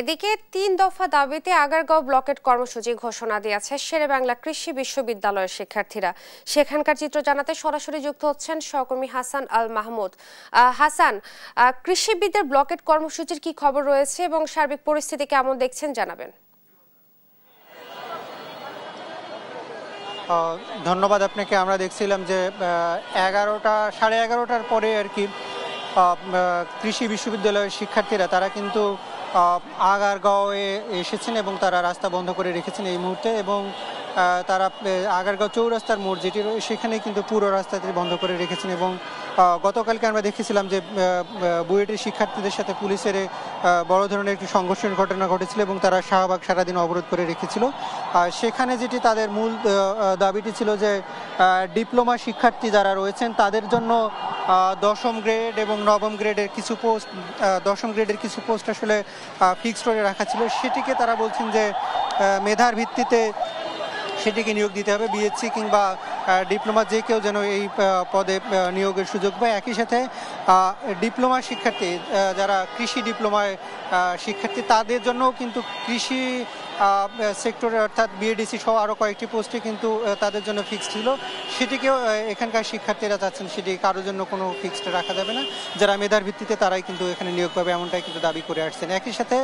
এদিকে ৩ দফা দাবিতে আগারগাঁও ব্লকেট কর্মসূচি ঘোষণা দিয়েছে শেরেবাংলা কৃষি বিশ্ববিদ্যালয়ের শিক্ষার্থীরা। সেখানকার চিত্র জানাতে সরাসরি যুক্ত হচ্ছেন সহকর্মী হাসান আল মাহমুদ। হাসান, কৃষিবিদদের ব্লকেট কর্মসূচির কি খবর রয়েছে এবং সার্বিক পরিস্থিতি কেমন দেখছেন জানাবেন। ধন্যবাদ আপনাকে। আমরা দেখছিলাম যে 11:30টার পরে আর কি কৃষি বিশ্ববিদ্যালয়ের শিক্ষার্থীরা তারা কিন্তু আগারগাঁওয়ে এসেছেন এবং তারা রাস্তা বন্ধ করে রেখেছেন এই মুহূর্তে, এবং তারা আগারগাঁও চৌরাস্তার মোড় যেটি সেখানে কিন্তু পুরো রাস্তাটি বন্ধ করে রেখেছেন। এবং গতকালকে আমরা দেখেছিলাম যে বুয়েটের শিক্ষার্থীদের সাথে পুলিশের বড় ধরনের একটি সংঘর্ষের ঘটনা ঘটেছিল এবং তারা শাহবাগ সারাদিন অবরোধ করে রেখেছিল। সেখানে যেটি তাদের মূল দাবিটি ছিল যে ডিপ্লোমা শিক্ষার্থী যারা রয়েছেন তাদের জন্য দশম গ্রেড এবং নবম গ্রেডের কিছু পোস্ট, দশম গ্রেডের কিছু পোস্ট আসলে ফিক্সড করে রাখা ছিল, সেটিকে তারা বলছেন যে মেধার ভিত্তিতে সেটিকে নিয়োগ দিতে হবে। বিএসসি কিংবা ডিপ্লোমা যে কেউ যেন এই পদে নিয়োগের সুযোগ পায়। একই সাথে ডিপ্লোমা শিক্ষার্থী যারা কৃষি ডিপ্লোমায় শিক্ষার্থী তাদের জন্যও কিন্তু কৃষি সেক্টরে অর্থাৎ বিএডিসি সহ আরও কয়েকটি পোস্টে কিন্তু তাদের জন্য ফিক্সড ছিল, সেটিকেও এখানকার শিক্ষার্থীরা চাচ্ছেন সেটি কারোর জন্য কোনো ফিক্সড রাখা যাবে না। যারা মেধার ভিত্তিতে তারাই কিন্তু এখানে নিয়োগ পাবে, এমনটাই কিন্তু দাবি করে আসছেন। একই সাথে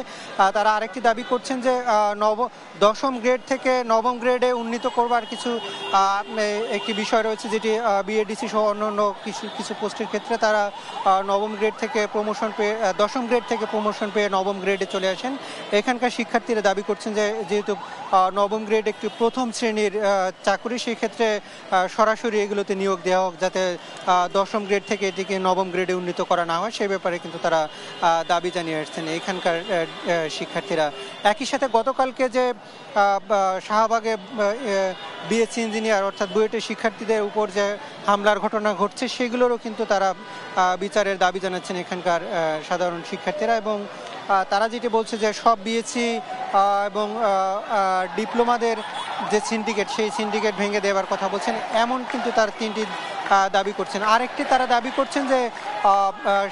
তারা আরেকটি দাবি করছেন যে দশম গ্রেড থেকে নবম গ্রেডে উন্নীত করবার কিছু একটি বিষয় রয়েছে, যেটি বিএডিসি সহ অন্যান্য কিছু পোস্টের ক্ষেত্রে তারা নবম গ্রেড থেকে প্রমোশন পেয়ে দশম গ্রেড থেকে প্রমোশন পেয়ে নবম গ্রেডে চলে আসেন। এখানকার শিক্ষার্থীরা দাবি করছেন যে যেহেতু নবম গ্রেড একটি প্রথম শ্রেণীর চাকুরি, সেই ক্ষেত্রে সরাসরি এগুলোতে নিয়োগ দেওয়া হোক, যাতে দশম গ্রেড থেকে এটিকে নবম গ্রেডে উন্নীত করা না হয়, সেই ব্যাপারে কিন্তু তারা দাবি জানিয়ে আসছেন এখানকার শিক্ষার্থীরা। একই সাথে গতকালকে যে শাহবাগে বিএসসি ইঞ্জিনিয়ার অর্থাৎ বুয়েটের শিক্ষার্থীদের উপর যে হামলার ঘটনা ঘটছে, সেগুলোরও কিন্তু তারা বিচারের দাবি জানাচ্ছেন এখানকার সাধারণ শিক্ষার্থীরা। এবং তারা যেটি বলছে যে সব বিএসসি এবং ডিপ্লোমাদের যে সিন্ডিকেট, সেই সিন্ডিকেট ভেঙে দেওয়ার কথা বলছেন, এমন কিন্তু তার তিনটি দাবি করছেন। আরেকটি তারা দাবি করছেন যে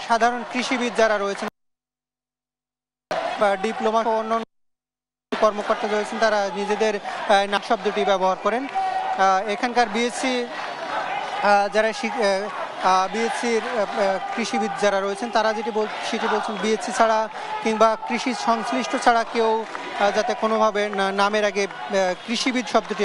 সাধারণ কৃষিবিদ যারা রয়েছেন, ডিপ্লোমা অন্যান্য কর্মকর্তা রয়েছেন, তারা নিজেদের নাম শব্দটি ব্যবহার করেন। এখানকার বিএসসি যারা বিএসসির কৃষিবিদ যারা রয়েছেন তারা সেটি বলছেন বিএসসি ছাড়া কিংবা কৃষি সংশ্লিষ্ট ছাড়া কেউ যাতে কোনোভাবে নামের আগে কৃষিবিদ শব্দটি